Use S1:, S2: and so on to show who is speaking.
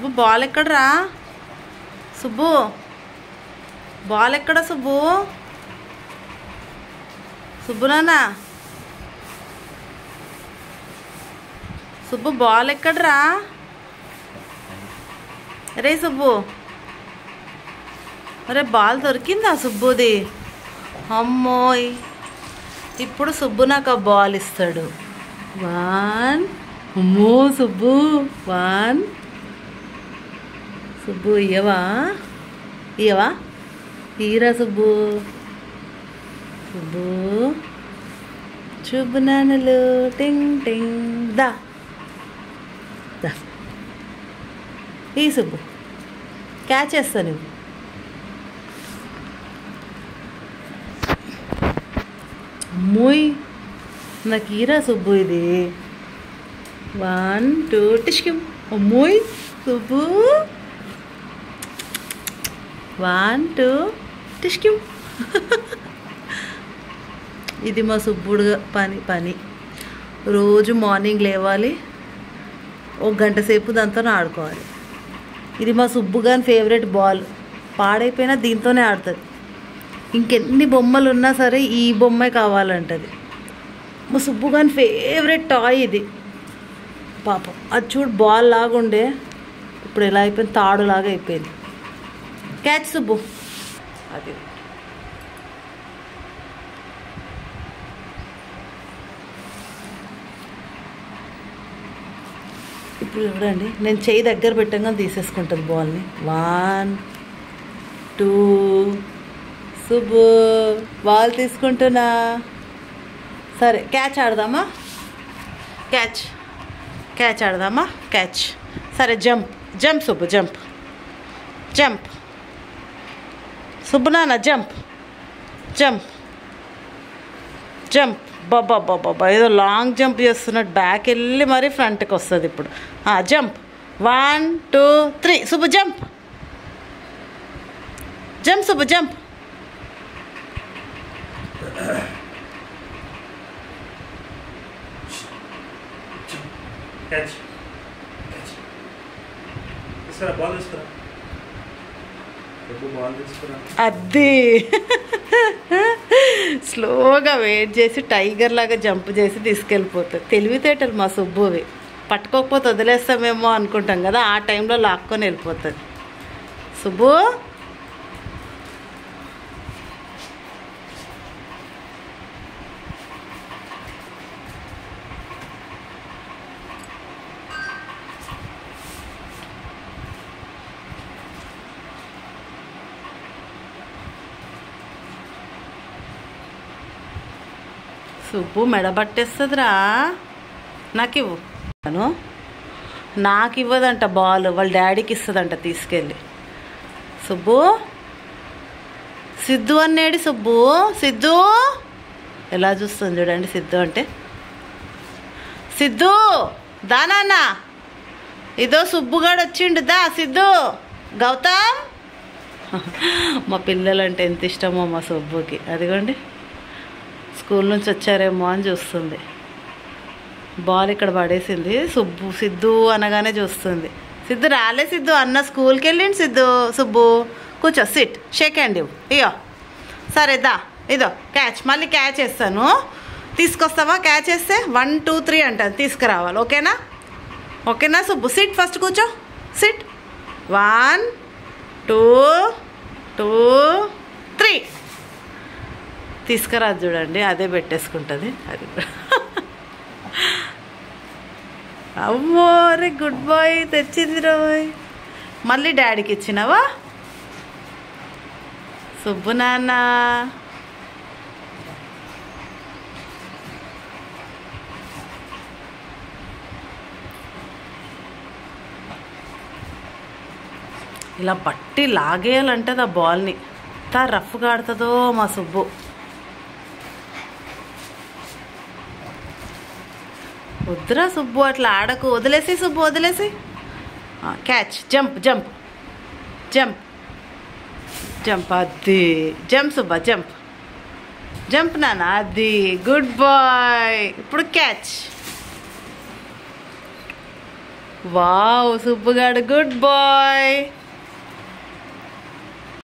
S1: Subbu ball ఎక్కడరా? Subbu ball ఎక్కడ? సుబ్బు సుబ్బు నాన్న, సుబ్బు బాల్ ఎక్కడరా? రే సుబ్బు, అరే బాల్ దొరికిందా సుబ్బుది? అమ్మోయ్, ఇప్పుడు సుబ్బు నాకు ఆ బాల్ ఇస్తాడు. 1 అమ్మో సుబ్బు 1. సుబ్బు ఇయ్యవా? ఇయ్యవా? ఈరా సుబ్బు. సుబ్బు శుభ నాన్నలు టింగ్ టింగ్ దా దా. ఈ సుబ్బు క్యాచ్ చేస్తా నువ్వు. అమ్మోయ్, నాకు ఈరా సుబ్బు ఇది. 1 2 టిష్కిం. అమ్మోయ్ సుబ్బు 1 2 టిష్కిం. ఇది మా సుబ్బుడు పని. రోజు మార్నింగ్ లేవాలి, 1 గంట సేపు దాంతో ఆడుకోవాలి. ఇది మా సుబ్బు గాని ఫేవరెట్ బాల్. పాడైపోయినా దీంతోనే ఆడుతుంది. ఇంకెన్ని బొమ్మలు ఉన్నా సరే ఈ బొమ్మే కావాలంటది. మా సుబ్బు గాని ఫేవరెట్ టాయ్ ఇది. పాపం అది చూడు, బాల్ లాగా ఉండే ఇప్పుడు ఎలా అయిపోయింది, తాడులాగా అయిపోయింది. క్యాచ్ సుబ్బు. అది ఇప్పుడు చూడండి, నేను చెయ్యి దగ్గర పెట్టంగానే తీసేసుకుంటుంది బాల్ని. 1 2 సుబ్బు బాల్ తీసుకుంటున్నా. సరే క్యాచ్ ఆడదామా? క్యాచ్ ఆడదామా? క్యాచ్. సరే జంప్ సుబ్బు, జంప్ సుబ్బు నాన్న, జంప్. బాబా ఏదో లాంగ్ జంప్ చేస్తున్నట్టు బ్యాక్ వెళ్ళి మరీ ఫ్రంట్కి వస్తుంది ఇప్పుడు. Jump 1 2 3 Subbu jump Subbu jump. అది స్లోగా వెయిట్ చేసి టైగర్ లాగా జంప్ చేసి తీసుకెళ్ళిపోతుంది. తెలివితేటలు మా సుబ్బువి. పట్టుకోకపోతే వదిలేస్తామేమో అనుకుంటాం కదా, ఆ టైంలో లాక్కొని వెళ్ళిపోతుంది. సుబ్బు సుబ్బు మెడబట్టేస్తుందిరా. నాకు ఇవ్వదంట బాల్, వాళ్ళ డాడీకి ఇస్తుందంట తీసుకెళ్ళి. సుబ్బు సిద్ధు అన్నాడు. సుబ్బు సిద్ధు ఎలా చూస్తుంది చూడండి. సిద్ధు అంటే సిద్ధు దానా, ఇదో సుబ్బుగాడు వచ్చిండు దా. సిద్ధు గౌతమ్. మా పిల్లలంటే ఎంత ఇష్టమో మా సుబ్బుకి. అదిగోండి స్కూల్ నుంచి వచ్చారేమో అని చూస్తుంది. బాల్ ఇక్కడ పడేసింది. సిద్ధు అనగానే చూస్తుంది. సిద్ధు రాలే. సిద్ధు అన్న స్కూల్కి వెళ్ళిండు. సుబ్బు కూర్చో, సిట్, షేక్ హ్యాండ్ ఇవ్వు. ఇయ్యో సరే దా, ఇదో క్యాచ్. మళ్ళీ క్యాచ్ వేస్తాను, తీసుకొస్తావా? క్యాచ్ వేస్తే 1 2 3 అంటాను, తీసుకురావాలి. ఓకేనా సుబ్బు? సిట్, ఫస్ట్ కూర్చో, సిట్. 1 2 2 3 తీసుకురాదు చూడండి, అదే పెట్టేసుకుంటుంది. అది అమ్మో రే, గుడ్ బాయ్, తెచ్చింది రోయ్. మళ్ళీ డాడీకి ఇచ్చినావా సుబ్బు నాన్న? ఇలా పట్టి లాగేయాలంటది ఆ బాల్ని. ఎంత రఫ్గా ఆడుతుందో మా సుబ్బు. వద్దురా సుబ్బు, అట్లా ఆడకు, వదిలేసి సుబ్బు, వదిలేసి. క్యాచ్. జంప్ అది. జంప్ సుబ్బా, జంప్ నాన్న, అది గుడ్ బాయ్. ఇప్పుడు క్యాచ్. వావ్ సుబ్బుగాడు గుడ్ బాయ్.